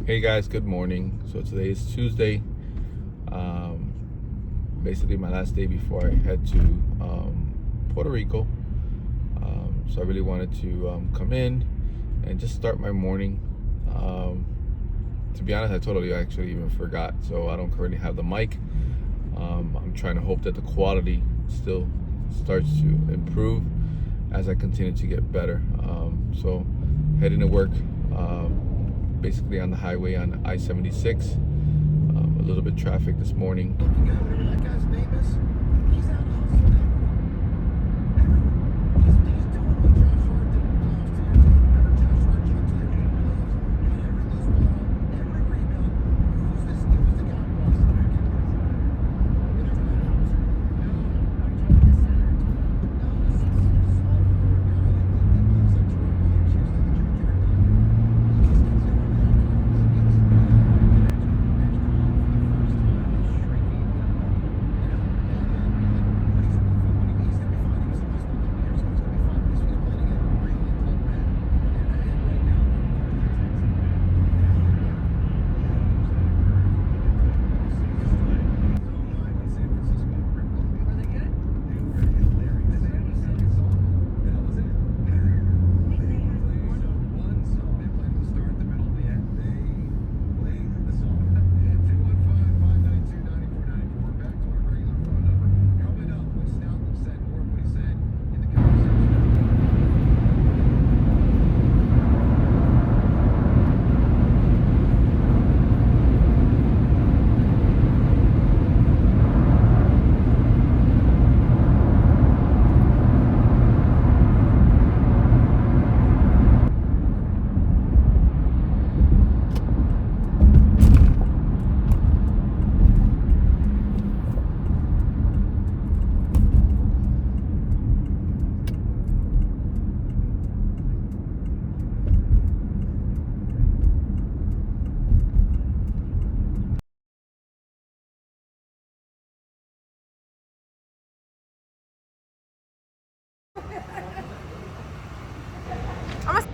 Hey guys, good morning. So today is Tuesday, um, basically my last day before I head to Puerto Rico. So I really wanted to come in and just start my morning. Um, to be honest, I totally actually even forgot, so I don't currently have the mic. I'm trying to hope that the quality still starts to improve as I continue to get better. So heading to work, basically on the highway on I-76. A little bit traffic this morning. You got whatever that guy's name is? He's out hustling everyone. He's doing what Josh Hart did in the playoffs 2 years ago. Remember Josh Hart jumped to the playoffs, had every loose ball, every rebound. Who's this? It was the guy in Boston. I can't remember. You never met him? No. No, this is a small forward guy that plays like Toronto, like Houston, the Joe Jordan guy. He's considered that guy.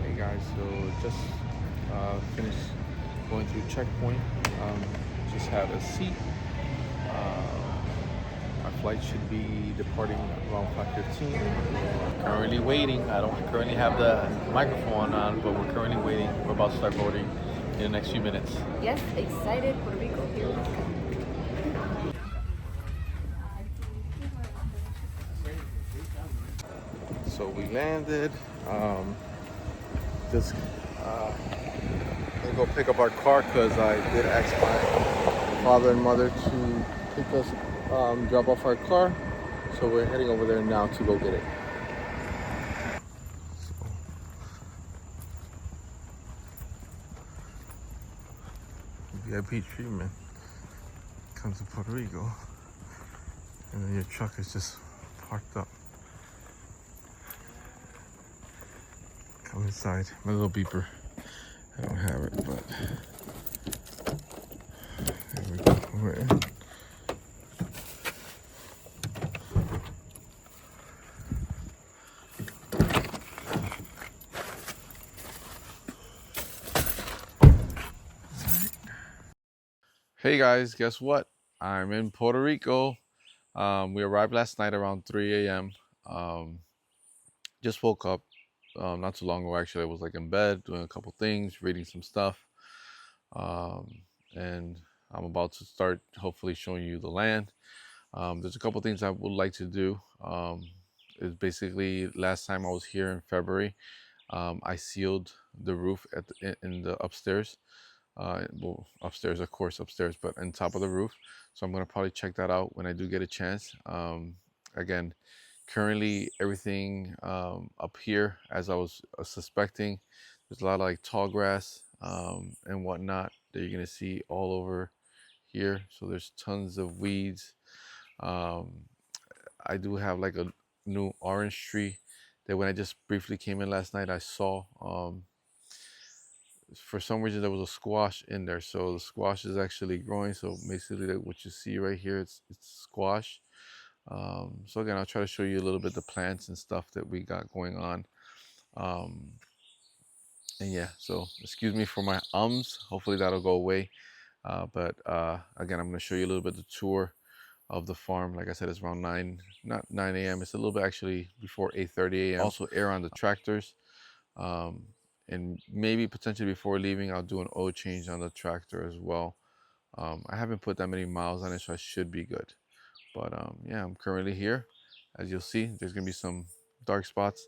Hey guys, so just finished going through checkpoint. Just had a seat. Our flight should be departing around 5:15. Currently waiting. I don't currently have the microphone on, but we're currently waiting. We're about to start boarding in the next few minutes. Yes, excited. Puerto Rico, here we go. So we landed. Just gonna go pick up our car because I did ask my father and mother to pick us, drop off our car. So we're heading over there now to go get it. VIP treatment comes to Puerto Rico, and then your truck is just parked up. Come inside. My little beeper. I don't have it, but there we go. We're in. Hey guys, guess what? I'm in Puerto Rico. We arrived last night around 3 a.m. Just woke up not too long ago. Actually, I was like in bed doing a couple things, reading some stuff, um, and I'm about to start hopefully showing you the land. There's a couple things I would like to do. Is basically last time I was here in February, I sealed the roof at in the upstairs. Well, upstairs, of course, upstairs, but on top of the roof. So I'm gonna probably check that out when I do get a chance. Again, currently everything up here, as I was suspecting, there's a lot of like tall grass and whatnot that you're gonna see all over here. So there's tons of weeds. Um, I do have like a new orange tree that when I just briefly came in last night, I saw. For some reason there was a squash in there, so the squash is actually growing. So basically like what you see right here, it's squash. So again, I'll try to show you a little bit the plants and stuff that we got going on. um, And yeah, so excuse me for my ums. Hopefully that'll go away. But again, I'm going to show you a little bit of the tour of the farm. Like I said, it's around 9, not 9 a.m. It's a little bit actually before 8:30 a.m. Also air on the tractors. Um, and maybe potentially before leaving, I'll do an oil change on the tractor as well. I haven't put that many miles on it, so I should be good. But yeah, I'm currently here. As you'll see, there's gonna be some dark spots,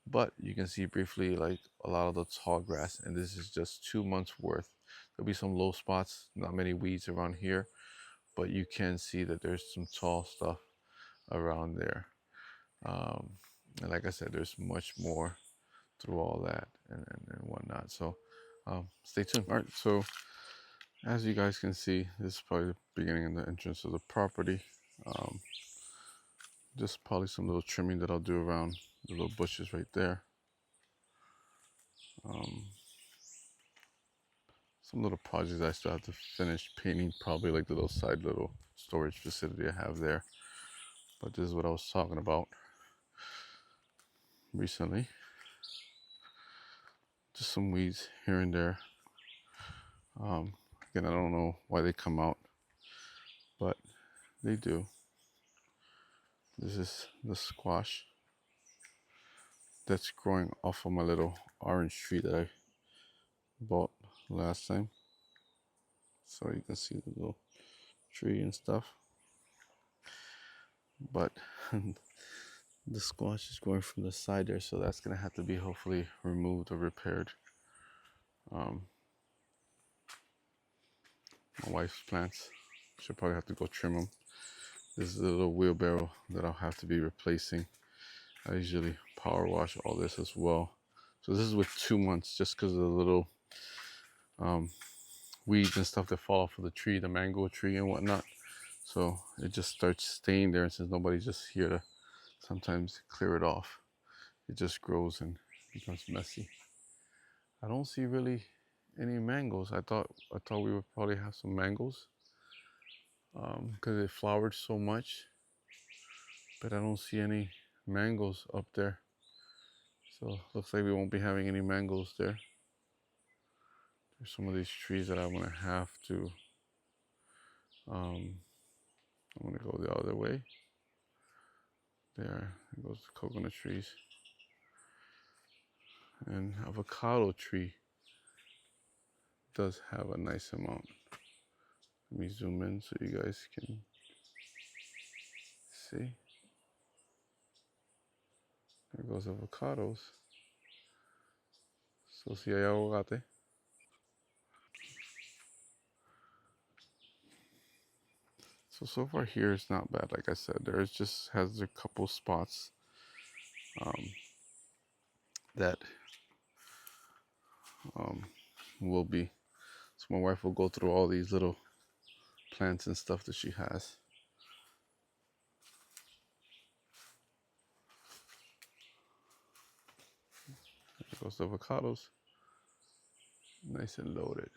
but you can see briefly like a lot of the tall grass, and this is just 2 months worth. There'll be some low spots, not many weeds around here, but you can see that there's some tall stuff around there. Um, and like I said, there's much more through all that and whatnot. So stay tuned. All right, so as you guys can see, this is probably the beginning and the entrance of the property. Um, just probably some little trimming that I'll do around the little bushes right there. Some little projects I still have to finish painting, probably like the little side little storage facility I have there. But this is what I was talking about recently. Just some weeds here and there. Again, I don't know why they come out, but they do. This is the squash that's growing off of my little orange tree that I bought last time. So you can see the little tree and stuff. But the squash is growing from the side there, so that's gonna have to be hopefully removed or repaired. My wife's plants, she'll probably have to go trim them. This is a little wheelbarrow that I'll have to be replacing. I usually power wash all this as well. So this is with 2 months, just because of the little weeds and stuff that fall off of the tree, the mango tree and whatnot. So it just starts staying there, and since nobody's just here to sometimes clear it off, it just grows and becomes messy. I don't see really any mangoes. I thought we would probably have some mangoes because it flowered so much, but I don't see any mangoes up there. So looks like we won't be having any mangoes there. There's some of these trees that I'm gonna have to. I'm gonna go the other way. There goes the coconut trees. And avocado tree does have a nice amount. Let me zoom in so you guys can see. There goes avocados. So si hay aguacate. So far here it's not bad. Like I said, there's just has a couple spots that will be. So my wife will go through all these little plants and stuff that she has. There goes the avocados. Nice and loaded.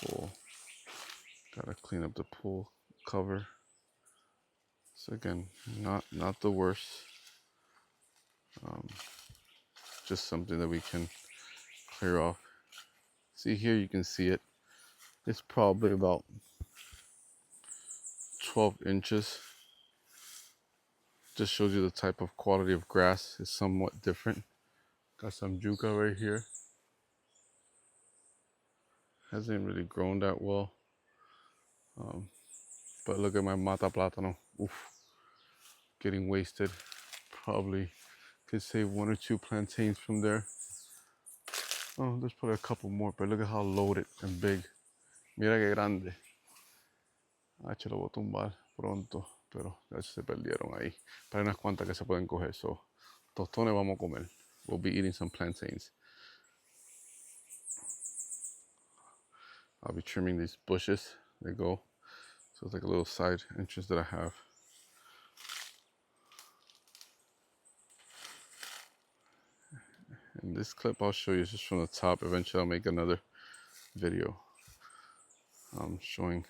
Pool. Gotta clean up the pool cover. So again, not the worst. Just something that we can clear off. See here, you can see it. It's probably about 12 inches. Just shows you the type of quality of grass is somewhat different. Got some yucca right here. Hasn't really grown that well. But look at my mata plátano. Oof. Getting wasted. Probably could save 1 or 2 plantains from there. Oh, there's probably a couple more, but look at how loaded and big. Mira que grande. Ah, lo voy a tumbar pronto, pero ya se perdieron ahí. Pero hay unas cuantas que se pueden coger. So, tostones vamos a comer. We'll be eating some plantains. I'll be trimming these bushes. They go. So it's like a little side entrance that I have. And this clip I'll show you just from the top. Eventually I'll make another video showing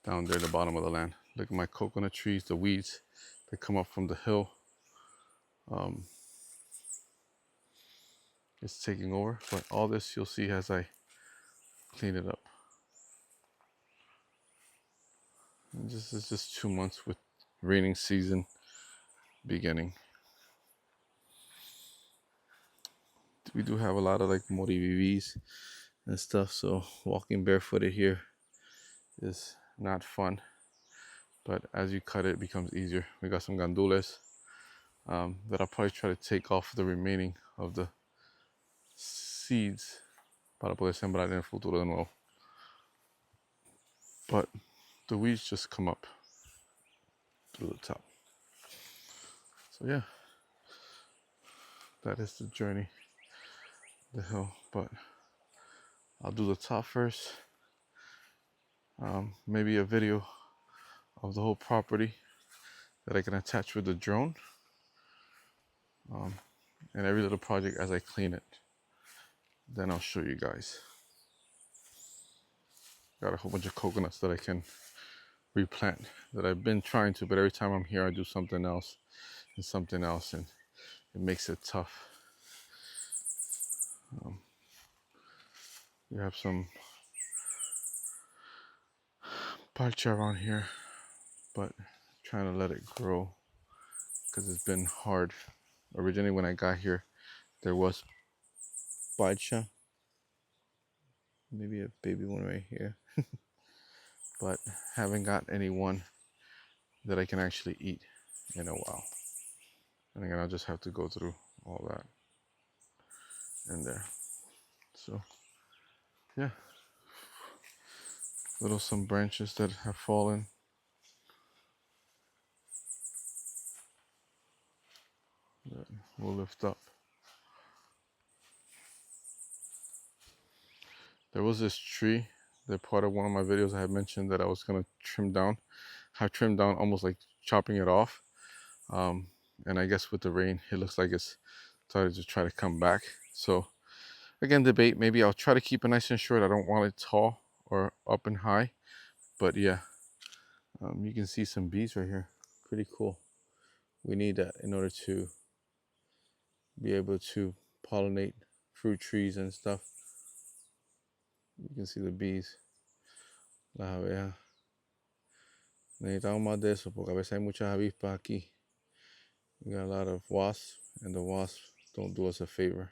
down there at the bottom of the land. Look at my coconut trees, the weeds that come up from the hill. Um, it's taking over, but all this you'll see as I clean it up. And this is just 2 months with raining season beginning. We do have a lot of like morivivs and stuff, so walking barefooted here is not fun. But as you cut it, it becomes easier. We got some gandules that I'll probably try to take off the remaining of the seeds para poder sembrar en el futuro de nuevo. But the weeds just come up through the top. So yeah, that is the journey, the hill. But I'll do the top first. Maybe a video of the whole property that I can attach with the drone. And every little project as I clean it. Then I'll show you guys. Got a whole bunch of coconuts that I can replant that I've been trying to, but every time I'm here I do something else and something else, and it makes it tough. We have some parcha around here, but trying to let it grow because it's been hard. Originally when I got here there was parcha, maybe a baby one right here, but haven't got any one that I can actually eat in a while. And again, I'll just have to go through all that in there. So yeah, little some branches that have fallen. That will lift up. There was this tree that part of one of my videos I had mentioned that I was gonna trim down. I trimmed down almost like chopping it off. And I guess with the rain, it looks like it's started to try to come back. So again, debate, maybe I'll try to keep it nice and short. I don't want it tall or up and high, but yeah, you can see some bees right here. Pretty cool. We need that in order to be able to pollinate fruit trees and stuff. You can see the bees. Las abejas. Necesitamos más de eso porque a veces hay muchas avispas aquí. We got a lot of wasps, and the wasps don't do us a favor.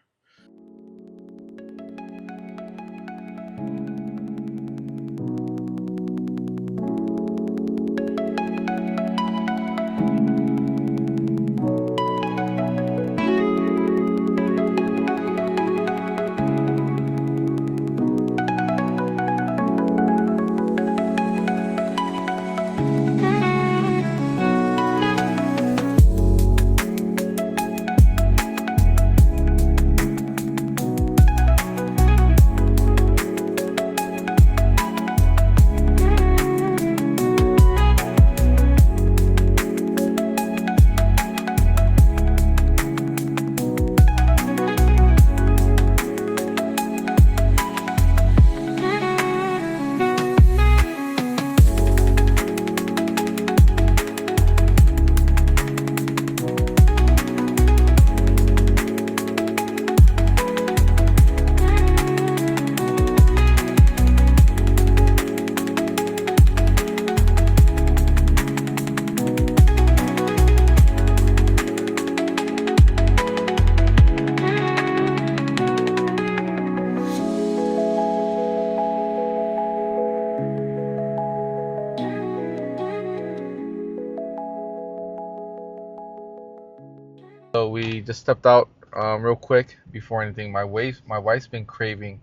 So we just stepped out real quick before anything. My wife's been craving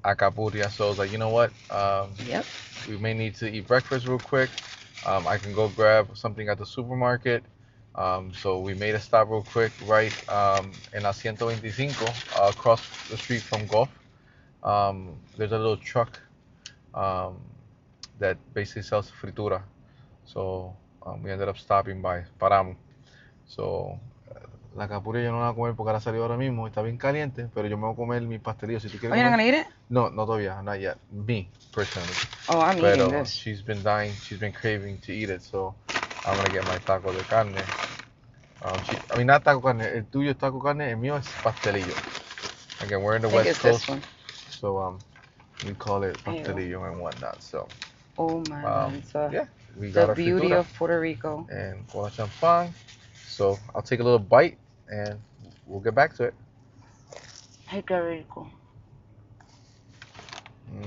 acapuria, so I was like, you know what? Yep. We may need to eat breakfast real quick. I can go grab something at the supermarket. So we made a stop real quick right in La 125 across the street from Gulf. There's a little truck um, that basically sells fritura. So we ended up stopping by, paramos. So La capura yo no la voy a comer porque ahora salió ahora mismo, está bien caliente, pero yo me voy a comer mi pastelillo. Si tú quieres Oh, you're not comer. gonna eat it? No, no todavía, not yet. Me, personally. Oh, I'm eating Pero this. she's been dying, she's been craving to eat it, so I'm gonna get my taco de carne. I mean, not taco carne, el tuyo es taco carne, el mío es pastelillo. Again, we're in the I think West it's this Coast, one. so we call it Ew. pastelillo and whatnot. So Oh my God, it's yeah, we the got our beauty fritura of Puerto Rico. and con la champán. So I'll take a little bite and we'll get back to it. Ay, qué rico. Do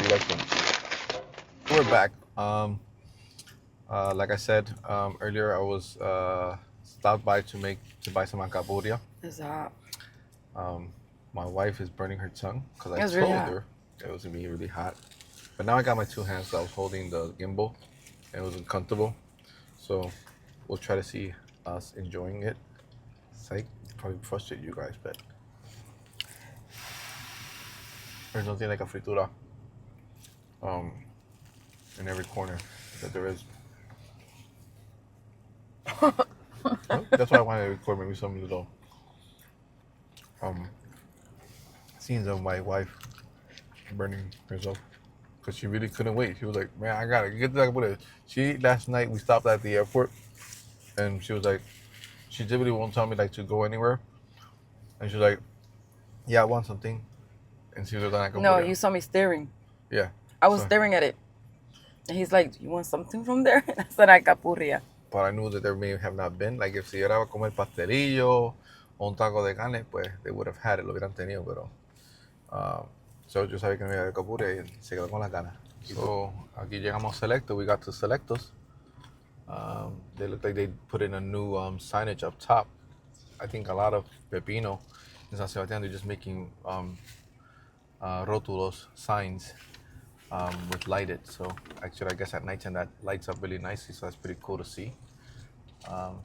you like them? We're back. Like I said earlier, I was stopped by to buy some alcapuria. It's hot. My wife is burning her tongue because I It was told really hot. her it was gonna be really hot. But now I got my two hands, so I was holding the gimbal and it was uncomfortable. So we'll try to see us enjoying it. Psych, probably frustrate you guys, but there's nothing like a fritura in every corner that there is. Well, that's why I wanted to record maybe some little scenes of my wife burning herself because she really couldn't wait. She was like, "Man, I gotta get that." She last night we stopped at the airport, and she was like, she typically won't tell me like to go anywhere, and she's like, "Yeah, I want something," and she was like, No, you saw me staring. Yeah. I was staring at it. And he's like, "You want something from there?" And I said, "Alcapurria." But I knew that there may have not been. Like if si era a comer pastelillo o un taco de carne, pues they would have had it, lo hubieran tenido, pero so yo sabía que no iba a haber capura y se quedó con las ganas. So aquí llegamos a Selecto. We got to Selectos. They look like they put in a new signage up top. I think a lot of Pepino in San Sebastián, they're just making rótulos, signs with lighted. So actually, I guess at nighttime that lights up really nicely. So that's pretty cool to see.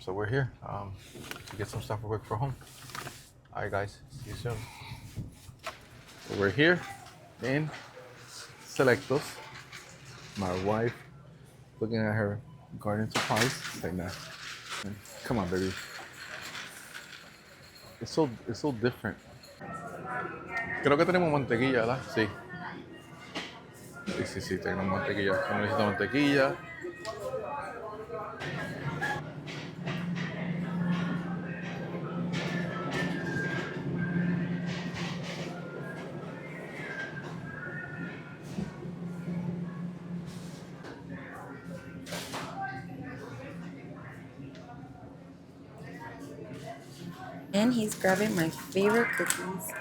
So we're here to get some stuff for work for home. All right, guys. See you soon. So we're here in Selectos. My wife looking at her garden supplies. Like, nah. Come on, baby. It's so different. Creo que tenemos mantequilla, ¿verdad? Sí. Sí, tenemos mantequilla. No necesito mantequilla. And he's grabbing my favorite cookies.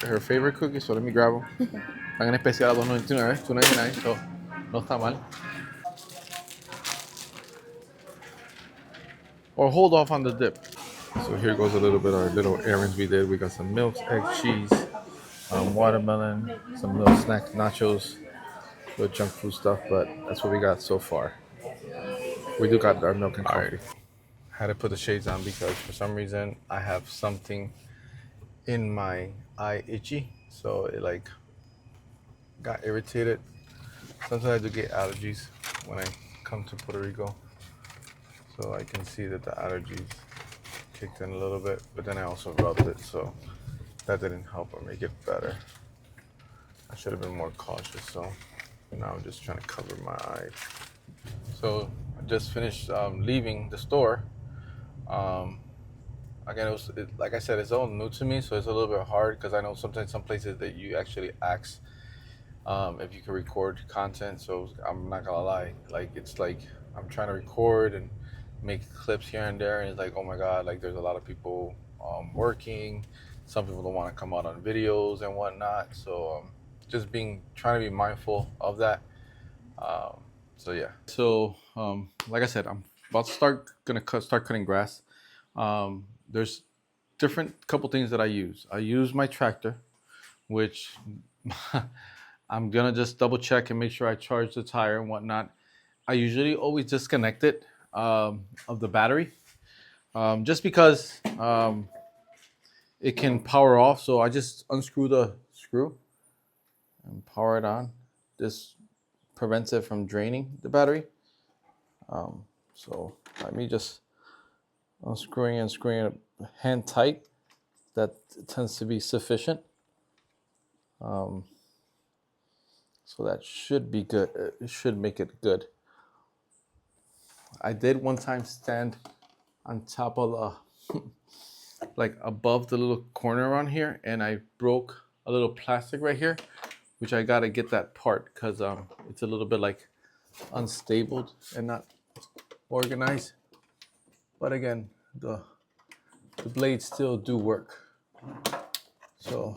Her favorite cookies, so let me grab them. Están en especial a $2.99, $2.99, so no está mal. Or hold off on the dip. So here goes a little bit of our little errands we did. We got some milk, egg, cheese, watermelon, some little snack nachos, little junk food stuff, but that's what we got so far. We do got our milk and coffee. Right. Had to put the shades on because for some reason I have something in my eye itchy, so it like got irritated. Sometimes I do get allergies when I come to Puerto Rico, so I can see that the allergies kicked in a little bit, but then I also rubbed it, so that didn't help or make it better. I should have been more cautious, so now I'm just trying to cover my eye. So I just finished leaving the store. Again, like I said, it's all new to me, so it's a little bit hard because I know sometimes some places that you actually ask if you can record content. So I'm not gonna lie, like it's like I'm trying to record and make clips here and there, and it's like, oh my god, like there's a lot of people working. Some people don't want to come out on videos and whatnot. So just trying to be mindful of that. So yeah. So like I said, I'm about to start cutting grass. There's different couple things that I use. I use my tractor, which I'm gonna just double check and make sure I charge the tire and whatnot. I usually always disconnect it of the battery, just because it can power off. So I just unscrew the screw and power it on. This prevents it from draining the battery. So let me just unscrewing and screwing it hand tight. That tends to be sufficient. So that should be good. It should make it good. I did one time stand on top of the, like above the little corner on here, and I broke a little plastic right here, which I gotta get that part because it's a little bit like unstable and not organized. But again, the blades still do work. So,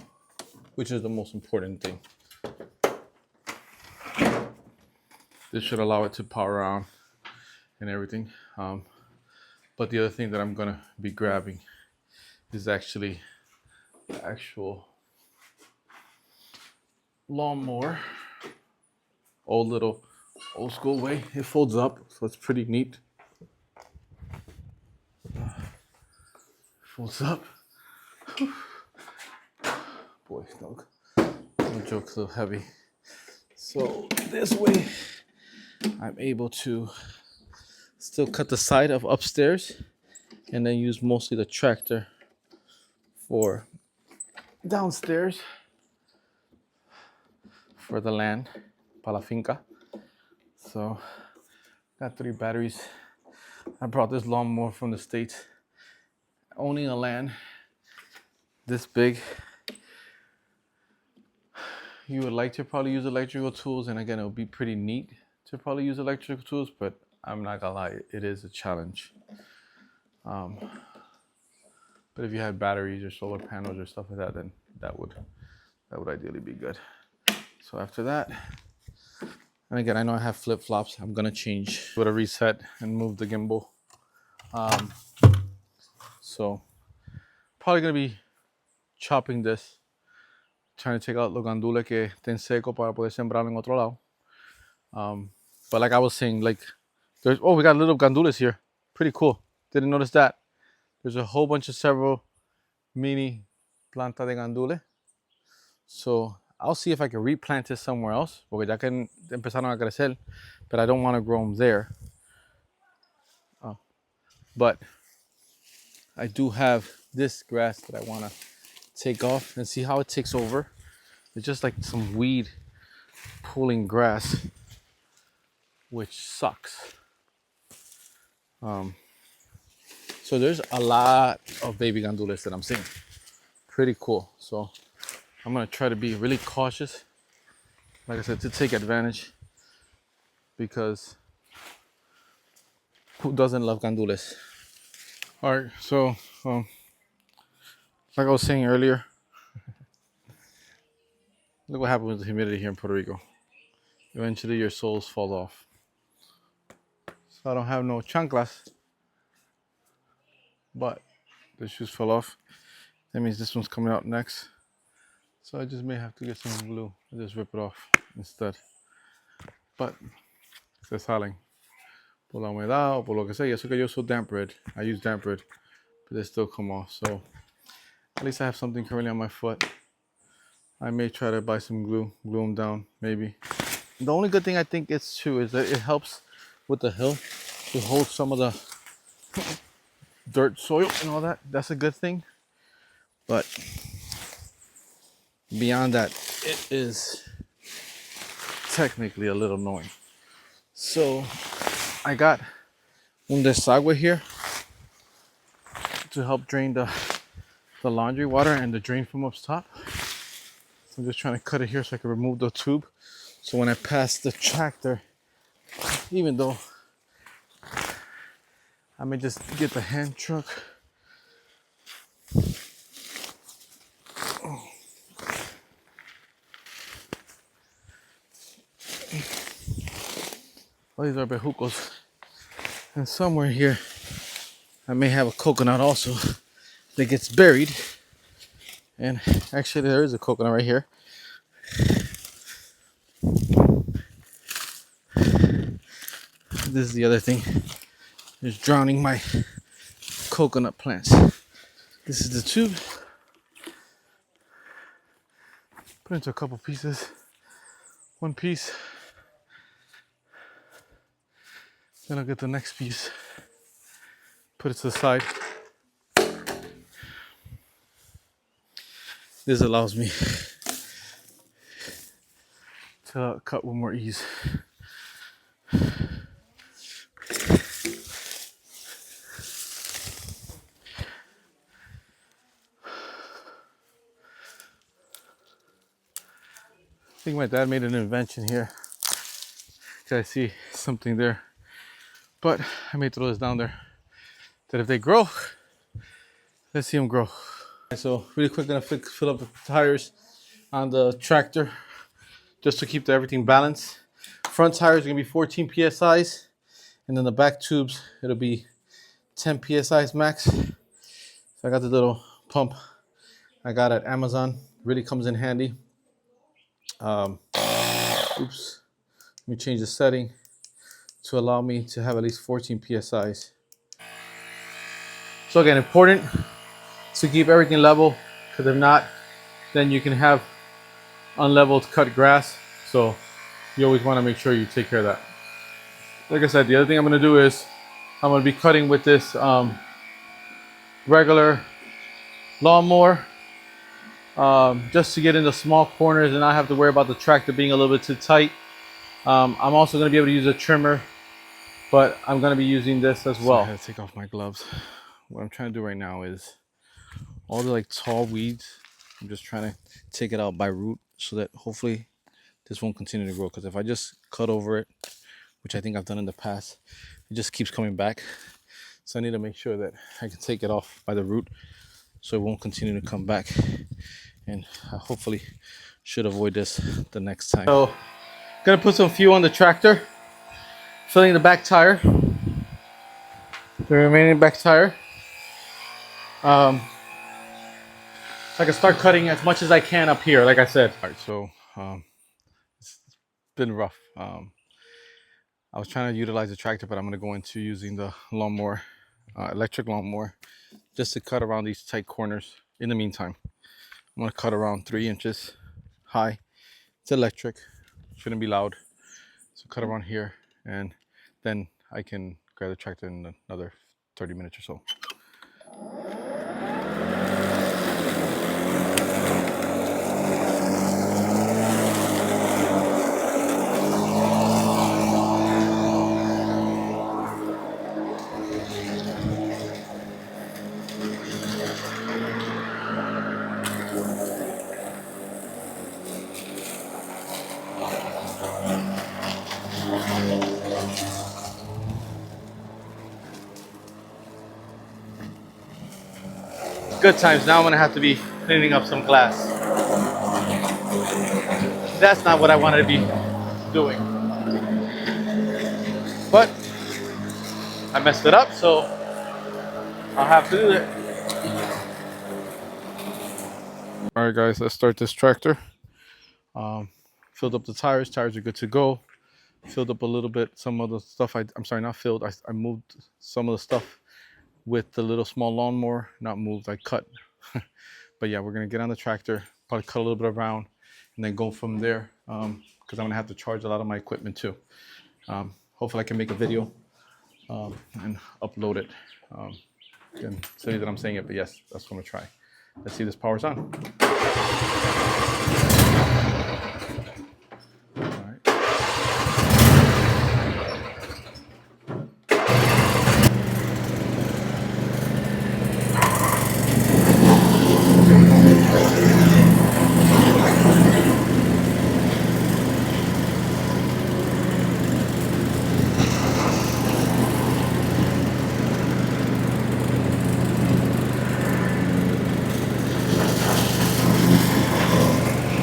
which is the most important thing. This should allow it to power on and everything. But the other thing that I'm gonna be grabbing is actually the actual lawnmower. Old school way. It folds up, so it's pretty neat. Folds up. Boy, no joke's a little heavy. So this way, I'm able to still cut the side of upstairs and then use mostly the tractor for downstairs for the land, para la finca. So, got 3 batteries. I brought this lawnmower from the States. Owning a land this big, you would like to probably use electrical tools, and again, it would be pretty neat to probably use electrical tools, but I'm not gonna lie, it is a challenge. But if you had batteries or solar panels or stuff like that, then that would ideally be good. So after that, and again, I know I have flip-flops. I'm gonna change with a reset and move the gimbal. So probably gonna be chopping this, trying to take out los gandules que estén seco para poder sembrarlo en otro lado. But like I was saying, like we got little gandules here. Pretty cool. Didn't notice that. There's a whole bunch of several mini planta de gandule. So I'll see if I can replant it somewhere else, porque ya que empezaron a crecer, but I don't want to grow them there. But I do have this grass that I want to take off and see how it takes over. It's just like some weed pulling grass, which sucks. So there's a lot of baby gandules that I'm seeing. Pretty cool. So I'm gonna try to be really cautious, like I said, to take advantage, because who doesn't love gandules? All right, so like I was saying earlier, look what happens with the humidity here in Puerto Rico. Eventually your soles fall off. So I don't have no chanclas, but the shoes fell off. That means this one's coming out next. So I just may have to get some glue and just rip it off instead. But se salen por la humedad o por lo que sea. Y eso que yo uso damp red. I use damp red, but they still come off. So at least I have something currently on my foot. I may try to buy some glue them down, maybe. The only good thing I think it's too is that it helps with the hill to hold some of the dirt, soil, and all that. That's a good thing. But beyond that, it is technically a little annoying. So I got un desagüe here to help drain the laundry water and the drain from up top. So I'm just trying to cut it here so I can remove the tube. So when I pass the tractor, even though I may just get the hand truck. All these are bejucos. And somewhere here, I may have a coconut also that gets buried. And actually there is a coconut right here. This is the other thing. It's drowning my coconut plants. This is the tube. Put into a couple pieces. One piece. Then I'll get the next piece. Put it to the side. This allows me to cut with more ease. I think my dad made an invention here. I see something there, but I may throw this down there. That if they grow, let's see them grow. So really quick, gonna fill up the tires on the tractor just to keep everything balanced. Front tires are gonna be 14 psi's, and then the back tubes it'll be 10 psi's max. So I got the little pump I got at Amazon. Really comes in handy. Oops. Let me change the setting to allow me to have at least 14 psi's. So again, important to keep everything level, because if not, then you can have unleveled cut grass. So you always want to make sure you take care of that. Like I said, the other thing I'm going to do is I'm going to be cutting with this regular lawnmower, just to get in the small corners and not have to worry about the tractor being a little bit too tight. I'm also going to be able to use a trimmer, but I'm going to be using this as well. So I had to take off my gloves. What I'm trying to do right now is all the like tall weeds, I'm just trying to take it out by root so that hopefully this won't continue to grow. Because if I just cut over it, which I think I've done in the past, it just keeps coming back. So I need to make sure that I can take it off by the root so it won't continue to come back. And I hopefully should avoid this the next time. So gonna put some fuel on the tractor, filling the back tire, the remaining back tire. So I can start cutting as much as I can up here, like I said. All right, so it's been rough. I was trying to utilize the tractor, but I'm gonna go into using the lawnmower, electric lawnmower, just to cut around these tight corners. In the meantime, I'm gonna cut around 3 inches high. It's electric, shouldn't be loud. So cut around here, and then I can grab the tractor in another 30 minutes or so. Good times. Now I'm gonna have to be cleaning up some glass. That's not what I wanted to be doing, but I messed it up, so I'll have to do it. All right, guys, let's start this tractor. Filled up the tires. Tires are good to go. Filled up a little bit. Some of the stuff I'm sorry, not filled. I moved some of the stuff with the little small lawnmower. Not moved, I cut. But yeah, we're gonna get on the tractor, probably cut a little bit around, and then go from there, because I'm gonna have to charge a lot of my equipment too. Hopefully I can make a video and upload it and show you that I'm saying it, but yes, that's what I'm gonna try. Let's see if this power's on.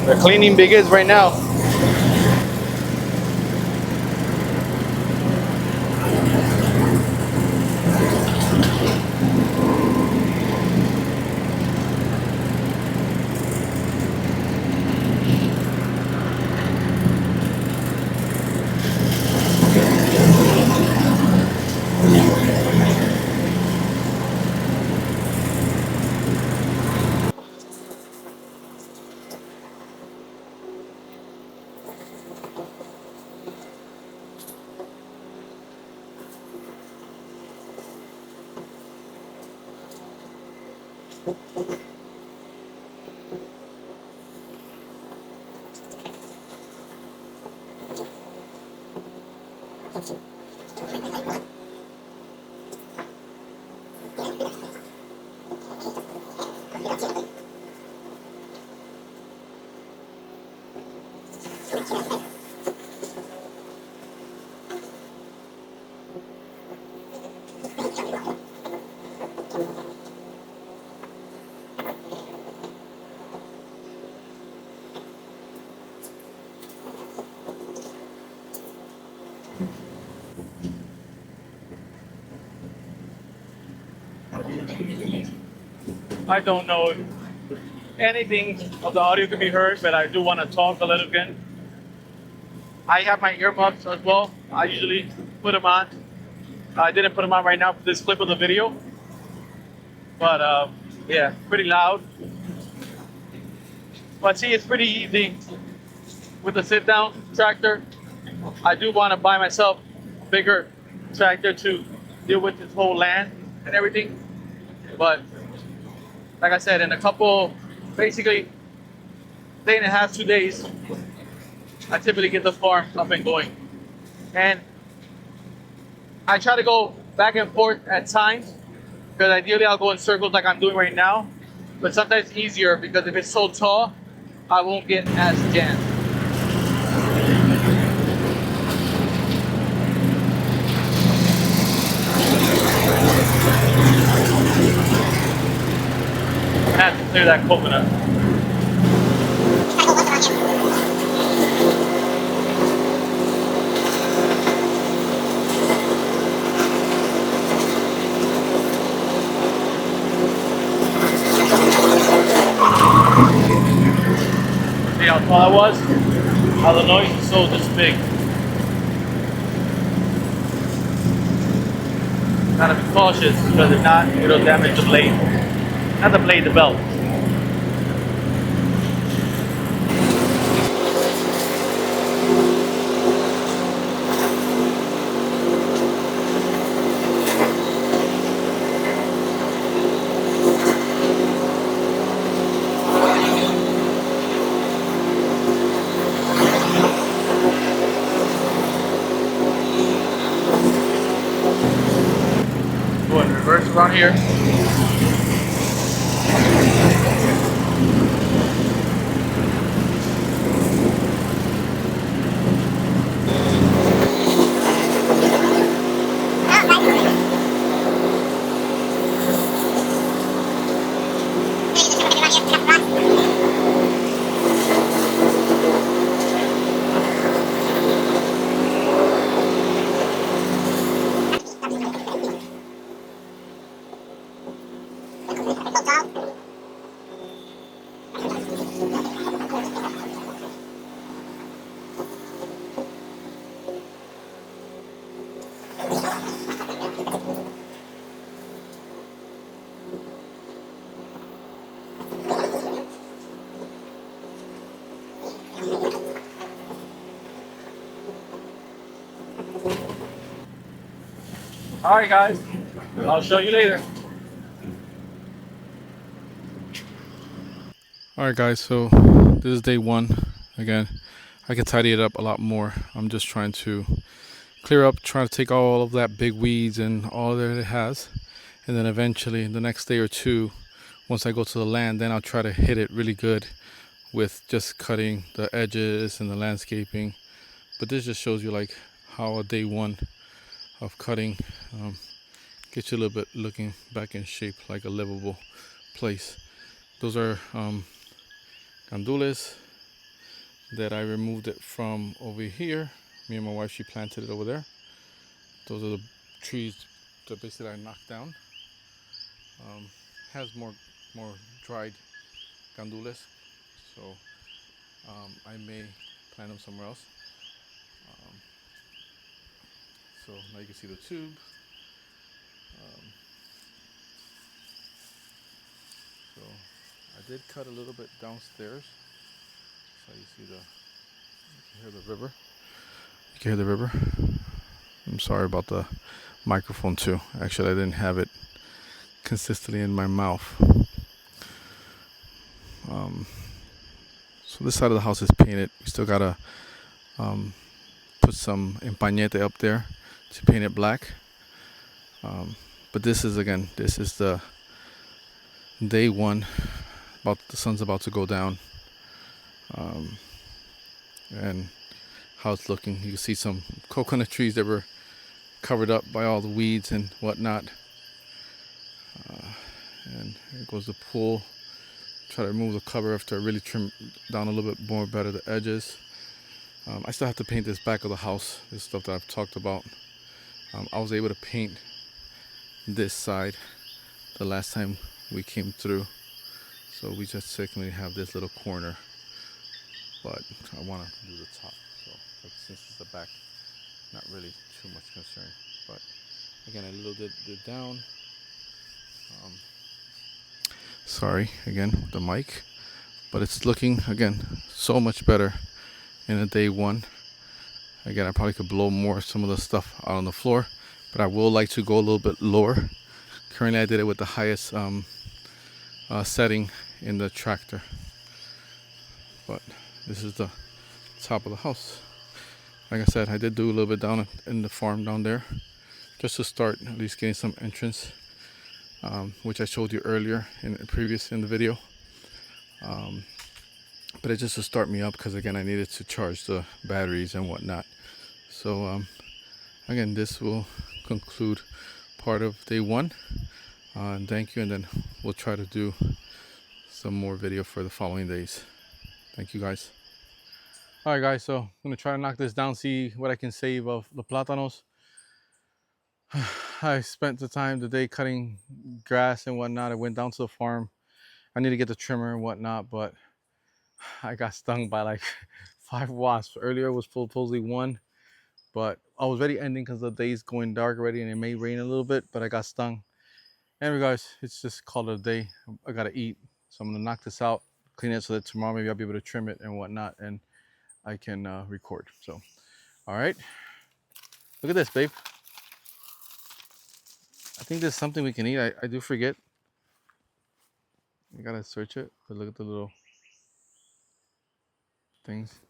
The cleaning begins right now. I don't know if anything of the audio can be heard, but I do want to talk a little bit. I have my earbuds as well. I usually put them on. I didn't put them on right now for this clip of the video, but yeah, pretty loud. But see, it's pretty easy with the sit-down tractor. I do want to buy myself a bigger tractor to deal with this whole land and everything. But like I said, in a couple, basically, day and a half, 2 days, I typically get the farm up and going. And I try to go back and forth at times, because ideally I'll go in circles like I'm doing right now. But sometimes it's easier because if it's so tall, I won't get as jammed. I have to clear that coconut. See how tall I was? How the noise is so this big. Gotta be cautious because if not, it'll damage the blade. Not the blade, the belt. Go in reverse around here. Alright guys, I'll show you later. Alright guys, so this is day one. Again, I can tidy it up a lot more. I'm just trying to clear up, trying to take all of that big weeds and all that it has. And then eventually, the next day or two, once I go to the land, then I'll try to hit it really good with just cutting the edges and the landscaping. But this just shows you like how a day one of cutting gets you a little bit looking back in shape, like a livable place. Those are gandules that I removed it from over here. Me and my wife, she planted it over there. Those are the trees that basically I knocked down. Has more dried gandules, so I may plant them somewhere else. So now you can see the tube. So I did cut a little bit downstairs. So you see you can hear the river. You can hear the river. I'm sorry about the microphone too. Actually, I didn't have it consistently in my mouth. So this side of the house is painted. We still gotta put some empañete up there to paint it black. But this is the day one. The sun's about to go down, and how it's looking. You can see some coconut trees that were covered up by all the weeds and whatnot. And here goes the pool. Try to remove the cover after I really trim down a little bit more better the edges. I still have to paint this back of the house. This stuff that I've talked about. I was able to paint this side the last time we came through. So we just secondly have this little corner. But I want to do the top. So since it's the back, not really too much concern. But again, a little bit down. Sorry again with the mic, but it's looking again so much better in a day one. Again, I probably could blow some of the stuff out on the floor, but I will like to go a little bit lower. Currently I did it with the highest setting in the tractor, but this is the top of the house. Like I said, I did do a little bit down in the farm down there just to start at least getting some entrance, which I showed you earlier in the video. But it's just to start me up, because again I needed to charge the batteries and whatnot. So again, this will conclude part of day one, and thank you, and then we'll try to do some more video for the following days. Thank you guys. All right guys, so I'm gonna try to knock this down, see what I can save of the plátanos. I spent the day cutting grass and whatnot. I went down to the farm. I need to get the trimmer and whatnot, but I got stung by like 5 wasps. Earlier it was supposedly 1, but I was already ending because the day's going dark already and it may rain a little bit, but I got stung. Anyway guys, it's just called it a day. I gotta eat, so I'm gonna knock this out, clean it so that tomorrow maybe I'll be able to trim it and whatnot, and I can record. So all right, look at this, babe. I think there's something we can eat. I do forget. I gotta search it, but look at the little things.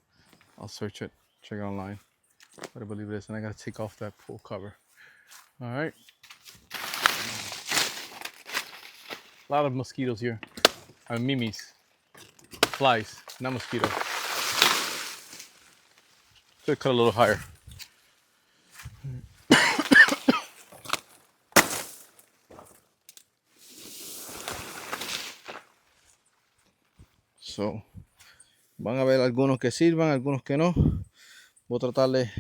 I'll search it, check it online. But I believe it is, and I gotta take off that pool cover. All right. A lot of mosquitoes here. Mimis, flies, not mosquitoes. Should cut a little higher. So, van a ver algunos que sirvan, algunos que no. Voy a tratar de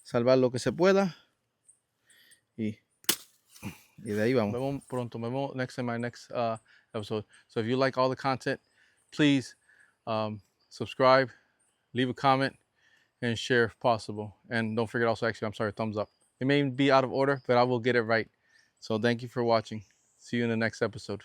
salvar lo que se pueda. Y de ahí vamos. Vemos pronto. Vemos next in my next episode. So if you like all the content, please subscribe, leave a comment, and share if possible. And don't forget also, actually, I'm sorry, thumbs up. It may be out of order, but I will get it right. So thank you for watching. See you in the next episode.